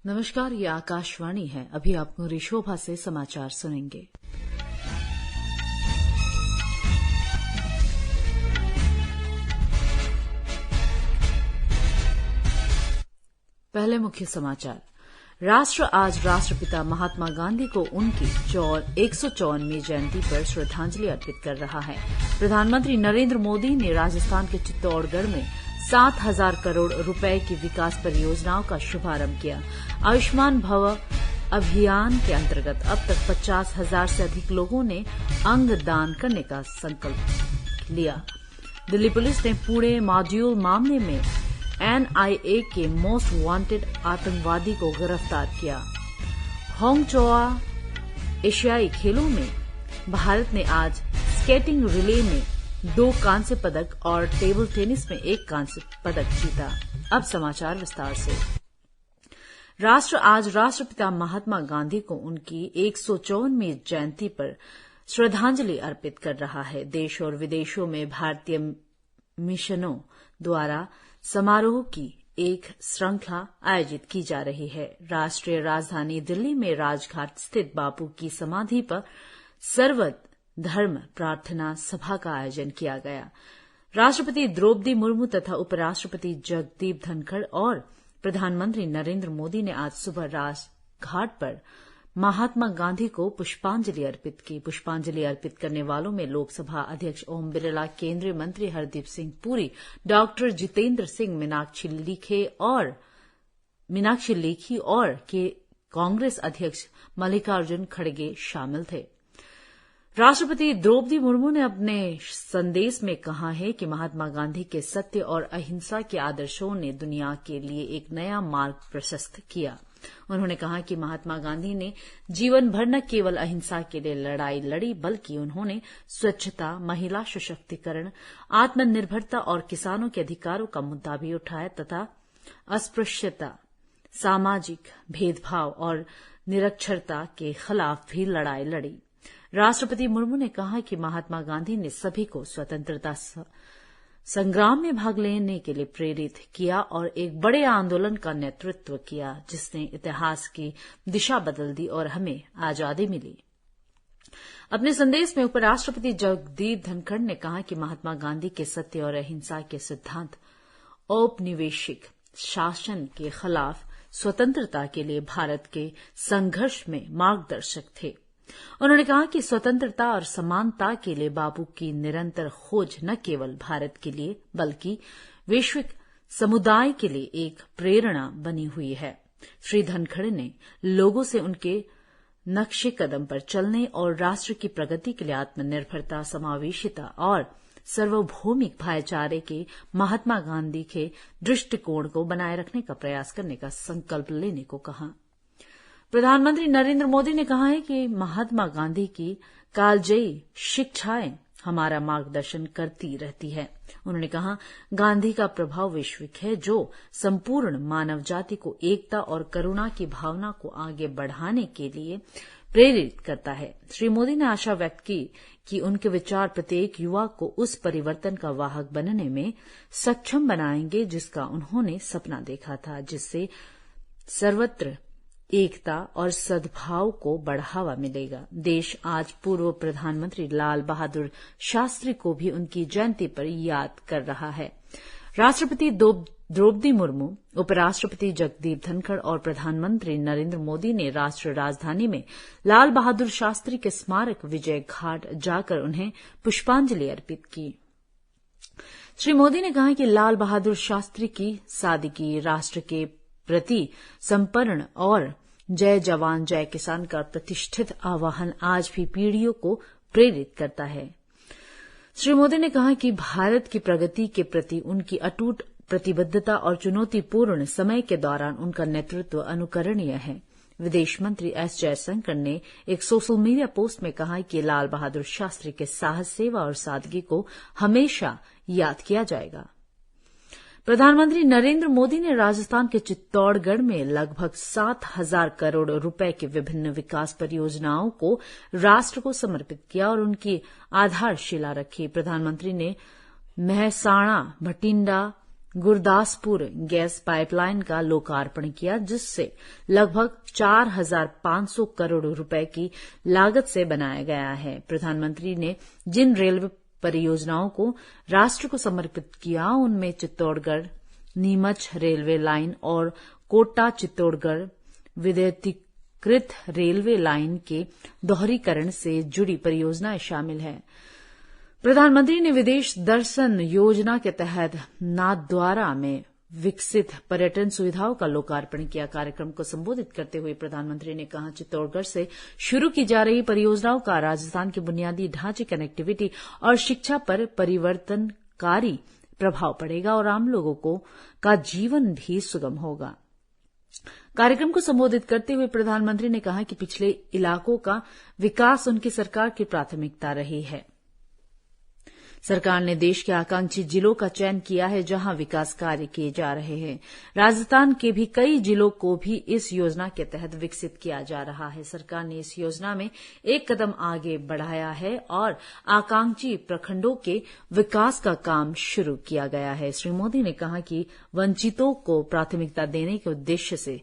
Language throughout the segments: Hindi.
नमस्कार, ये आकाशवाणी है। अभी आपको रिशोभा से समाचार सुनेंगे। पहले मुख्य समाचार। राष्ट्र आज राष्ट्रपिता महात्मा गांधी को उनकी 154वीं जयंती पर श्रद्धांजलि अर्पित कर रहा है। प्रधानमंत्री नरेंद्र मोदी ने राजस्थान के चित्तौड़गढ़ में 7,000 करोड़ रुपए की विकास परियोजनाओं का शुभारंभ किया। आयुष्मान भव अभियान के अंतर्गत अब तक 50,000 से अधिक लोगों ने अंग दान करने का संकल्प लिया। दिल्ली पुलिस ने पुणे मॉड्यूल मामले में NIA के मोस्ट वांटेड आतंकवादी को गिरफ्तार किया। होंगचोआ एशियाई खेलों में भारत ने आज स्केटिंग रिले में 2 कांस्य पदक और टेबल टेनिस में 1 कांस्य पदक जीता। अब समाचार विस्तार से। राष्ट्र आज राष्ट्रपिता महात्मा गांधी को उनकी 154वीं जयंती पर श्रद्धांजलि अर्पित कर रहा है। देश और विदेशों में भारतीय मिशनों द्वारा समारोह की एक श्रृंखला आयोजित की जा रही है। राष्ट्रीय राजधानी दिल्ली में राजघाट स्थित बापू की समाधि पर सर्वधर्म प्रार्थना सभा का आयोजन किया गया। राष्ट्रपति द्रौपदी मुर्मू तथा उपराष्ट्रपति जगदीप धनखड़ और प्रधानमंत्री नरेंद्र मोदी ने आज सुबह राजघाट पर महात्मा गांधी को पुष्पांजलि अर्पित की। पुष्पांजलि अर्पित करने वालों में लोकसभा अध्यक्ष ओम बिरला, केंद्रीय मंत्री हरदीप सिंह पुरी, डॉक्टर जितेंद्र सिंह, मीनाक्षी लेखी और कांग्रेस अध्यक्ष मल्लिकार्जुन खड़गे शामिल थे। राष्ट्रपति द्रौपदी मुर्मू ने अपने संदेश में कहा है कि महात्मा गांधी के सत्य और अहिंसा के आदर्शों ने दुनिया के लिए एक नया मार्ग प्रशस्त किया। उन्होंने कहा कि महात्मा गांधी ने जीवन भर न केवल अहिंसा के लिए लड़ाई लड़ी, बल्कि उन्होंने स्वच्छता, महिला सशक्तिकरण, आत्मनिर्भरता और किसानों के अधिकारों का मुद्दा भी उठाया तथा अस्पृश्यता, सामाजिक भेदभाव और निरक्षरता के खिलाफ भी लड़ाई लड़ी। राष्ट्रपति मुर्मू ने कहा कि महात्मा गांधी ने सभी को स्वतंत्रता संग्राम में भाग लेने के लिए प्रेरित किया और एक बड़े आंदोलन का नेतृत्व किया, जिसने इतिहास की दिशा बदल दी और हमें आजादी मिली। अपने संदेश में उपराष्ट्रपति जगदीप धनखड़ ने कहा कि महात्मा गांधी के सत्य और अहिंसा के सिद्धांत औपनिवेशिक शासन के खिलाफ स्वतंत्रता के लिए भारत के संघर्ष में मार्गदर्शक थे। उन्होंने कहा कि स्वतंत्रता और समानता के लिए बापू की निरंतर खोज न केवल भारत के लिए बल्कि वैश्विक समुदाय के लिए एक प्रेरणा बनी हुई है। श्री धनखड़ ने लोगों से उनके नक्शे कदम पर चलने और राष्ट्र की प्रगति के लिए आत्मनिर्भरता, समावेशिता और सार्वभौमिक भाईचारे के महात्मा गांधी के दृष्टिकोण को बनाए रखने का प्रयास करने का संकल्प लेने को कहा। प्रधानमंत्री नरेंद्र मोदी ने कहा है कि महात्मा गांधी की कालजयी शिक्षाएं हमारा मार्गदर्शन करती रहती है। उन्होंने कहा, गांधी का प्रभाव वैश्विक है, जो संपूर्ण मानव जाति को एकता और करुणा की भावना को आगे बढ़ाने के लिए प्रेरित करता है। श्री मोदी ने आशा व्यक्त की कि उनके विचार प्रत्येक युवा को उस परिवर्तन का वाहक बनने में सक्षम बनाएंगे जिसका उन्होंने सपना देखा था, जिससे सर्वत्र एकता और सद्भाव को बढ़ावा मिलेगा। देश आज पूर्व प्रधानमंत्री लाल बहादुर शास्त्री को भी उनकी जयंती पर याद कर रहा है। राष्ट्रपति द्रौपदी मुर्मू, उपराष्ट्रपति जगदीप धनखड़ और प्रधानमंत्री नरेंद्र मोदी ने राष्ट्रीय राजधानी में लाल बहादुर शास्त्री के स्मारक विजय घाट जाकर उन्हें पुष्पांजलि अर्पित की। श्री मोदी ने कहा कि लाल बहादुर शास्त्री की सादगी, राष्ट्र के प्रति समर्पण और जय जवान जय किसान का प्रतिष्ठित आह्वान आज भी पीढ़ियों को प्रेरित करता है। श्री मोदी ने कहा कि भारत की प्रगति के प्रति उनकी अटूट प्रतिबद्धता और चुनौतीपूर्ण समय के दौरान उनका नेतृत्व अनुकरणीय है। विदेश मंत्री एस जयशंकर ने एक सोशल मीडिया पोस्ट में कहा कि लाल बहादुर शास्त्री के साहस, सेवा और सादगी को हमेशा याद किया जाएगा। प्रधानमंत्री नरेंद्र मोदी ने राजस्थान के चित्तौड़गढ़ में लगभग 7,000 करोड़ रुपए की विभिन्न विकास परियोजनाओं को राष्ट्र को समर्पित किया और उनकी आधारशिला रखी। प्रधानमंत्री ने मेहसाणा, भटिंडा, गुरदासपुर गैस पाइपलाइन का लोकार्पण किया, जिससे लगभग 4,500 करोड़ रुपए की लागत से बनाया गया है। प्रधानमंत्री ने जिन रेलवे परियोजनाओं को राष्ट्र को समर्पित किया, उनमें चित्तौड़गढ़ नीमच रेलवे लाइन और कोटा चित्तौड़गढ़ विद्युतीकृत रेलवे लाइन के दोहरीकरण से जुड़ी परियोजनाएं शामिल हैं। प्रधानमंत्री ने विदेश दर्शन योजना के तहत नाथद्वारा में विकसित पर्यटन सुविधाओं का लोकार्पण किया। कार्यक्रम को संबोधित करते हुए प्रधानमंत्री ने कहा, चित्तौड़गढ़ से शुरू की जा रही परियोजनाओं का राजस्थान के बुनियादी ढांचे, कनेक्टिविटी और शिक्षा पर परिवर्तनकारी प्रभाव पड़ेगा और आम लोगों का जीवन भी सुगम होगा। कार्यक्रम को संबोधित करते हुए प्रधानमंत्री ने कहा कि पिछले इलाकों का विकास उनकी सरकार की प्राथमिकता रही है। सरकार ने देश के आकांक्षी जिलों का चयन किया है, जहां विकास कार्य किए जा रहे हैं। राजस्थान के भी कई जिलों को भी इस योजना के तहत विकसित किया जा रहा है। सरकार ने इस योजना में एक कदम आगे बढ़ाया है और आकांक्षी प्रखंडों के विकास का काम शुरू किया गया है। श्री मोदी ने कहा कि वंचितों को प्राथमिकता देने के उद्देश्य से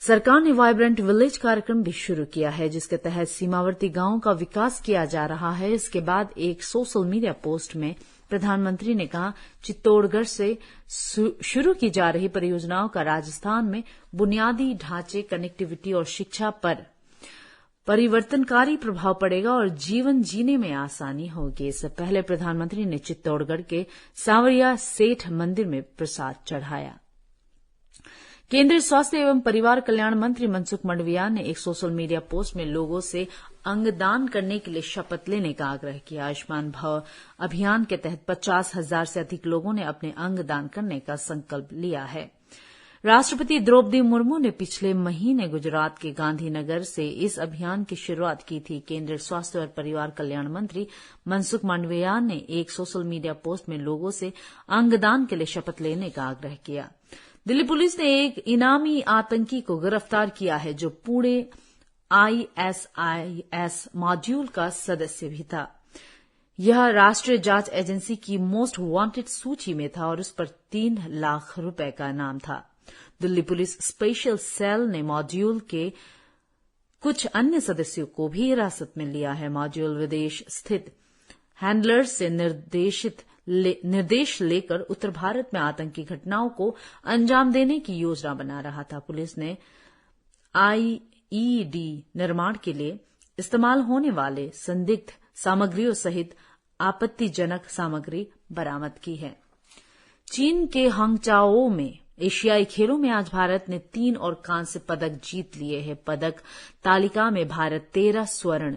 सरकार ने वाइब्रेंट विलेज कार्यक्रम भी शुरू किया है, जिसके तहत सीमावर्ती गांवों का विकास किया जा रहा है। इसके बाद एक सोशल मीडिया पोस्ट में प्रधानमंत्री ने कहा, चित्तौड़गढ़ से शुरू की जा रही परियोजनाओं का राजस्थान में बुनियादी ढांचे, कनेक्टिविटी और शिक्षा पर परिवर्तनकारी प्रभाव पड़ेगा और जीवन जीने में आसानी होगी। इससे पहले प्रधानमंत्री ने चित्तौड़गढ़ के सांवरिया सेठ मंदिर में प्रसाद चढ़ाया। केंद्रीय स्वास्थ्य एवं परिवार कल्याण मंत्री मनसुख मंडाविया ने एक सोशल मीडिया पोस्ट में लोगों से अंगदान करने के लिए शपथ लेने का आग्रह किया। आयुष्मान भव अभियान के तहत 50,000 से अधिक लोगों ने अपने अंग दान करने का संकल्प लिया है। राष्ट्रपति द्रौपदी मुर्मू ने पिछले महीने गुजरात के गांधीनगर से इस अभियान की शुरुआत की थी। केंद्रीय स्वास्थ्य और परिवार कल्याण मंत्री मनसुख मंडाविया ने एक सोशल मीडिया पोस्ट में लोगों से अंगदान के लिए शपथ लेने का आग्रह किया। दिल्ली पुलिस ने एक इनामी आतंकी को गिरफ्तार किया है, जो पुणे ISIS मॉड्यूल का सदस्य भी था। यह राष्ट्रीय जांच एजेंसी की मोस्ट वांटेड सूची में था और उस पर 3 लाख रुपए का इनाम था। दिल्ली पुलिस स्पेशल सेल ने मॉड्यूल के कुछ अन्य सदस्यों को भी हिरासत में लिया है। मॉड्यूल विदेश स्थित हैंडलर्स से निर्देश लेकर उत्तर भारत में आतंकी घटनाओं को अंजाम देने की योजना बना रहा था। पुलिस ने IED निर्माण के लिए इस्तेमाल होने वाले संदिग्ध सामग्रियों सहित आपत्तिजनक सामग्री बरामद की है। चीन के हांगचाओ में एशियाई खेलों में आज भारत ने 3 और कांस्य पदक जीत लिए हैं। पदक तालिका में भारत 13 स्वर्ण,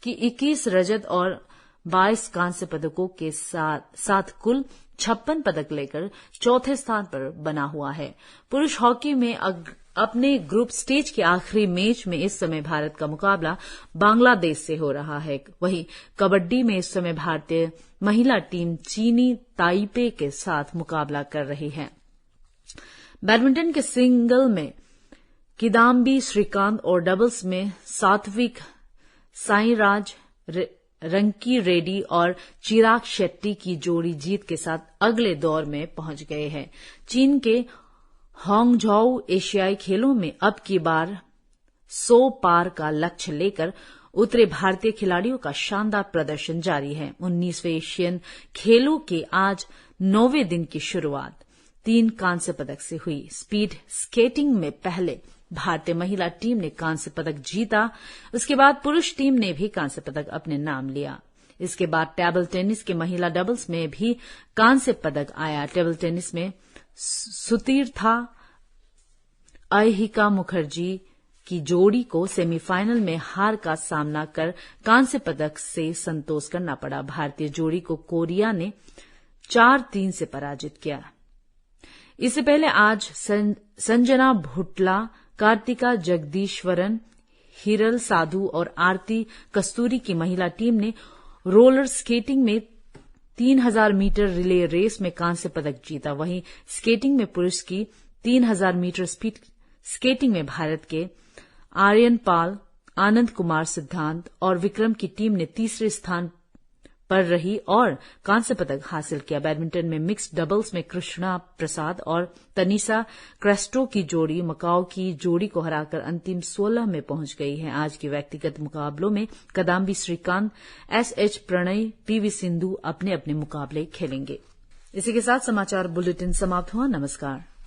21 रजत और 22 कांस्य पदकों के साथ कुल 56 पदक लेकर चौथे स्थान पर बना हुआ है। पुरुष हॉकी में अपने ग्रुप स्टेज के आखिरी मैच में इस समय भारत का मुकाबला बांग्लादेश से हो रहा है। वहीं कबड्डी में इस समय भारतीय महिला टीम चीनी ताइपे के साथ मुकाबला कर रही है। बैडमिंटन के सिंगल में किदाम्बी श्रीकांत और डबल्स में सात्विक साईराज रंकी रेड्डी और चिराग शेट्टी की जोड़ी जीत के साथ अगले दौर में पहुंच गए हैं। चीन के हांगझोउ एशियाई खेलों में अब की बार 100 पार का लक्ष्य लेकर उतरे भारतीय खिलाड़ियों का शानदार प्रदर्शन जारी है। 19वें एशियन खेलों के आज 9वें दिन की शुरुआत 3 कांस्य पदक से हुई। स्पीड स्केटिंग में पहले भारतीय महिला टीम ने कांस्य पदक जीता। उसके बाद पुरुष टीम ने भी कांस्य पदक अपने नाम लिया। इसके बाद टेबल टेनिस के महिला डबल्स में भी कांस्य पदक आया। टेबल टेनिस में सुतीर्था अयहिका मुखर्जी की जोड़ी को सेमीफाइनल में हार का सामना कर कांस्य पदक से संतोष करना पड़ा। भारतीय जोड़ी को कोरिया ने 4-3 से पराजित किया। इससे पहले आज संजना भुट्ला, कार्तिका जगदीश्वरन, हिरल साधु और आरती कस्तूरी की महिला टीम ने रोलर स्केटिंग में 3000 मीटर रिले रेस में कांस्य पदक जीता। वहीं स्केटिंग में पुरुष की 3000 मीटर स्पीड स्केटिंग में भारत के आर्यन पाल, आनंद कुमार सिद्धांत और विक्रम की टीम ने तीसरे स्थान पर रही और कांस्य पदक हासिल किया। बैडमिंटन में मिक्स्ड डबल्स में कृष्णा प्रसाद और तनिषा क्रेस्टो की जोड़ी मकाओ की जोड़ी को हराकर अंतिम 16 में पहुंच गई है। आज के व्यक्तिगत मुकाबलों में किदाम्बी श्रीकांत, एसएच प्रणय, पीवी सिंधु अपने अपने मुकाबले खेलेंगे। इसी के साथ समाचार बुलेटिन समाप्त हुआ। नमस्कार।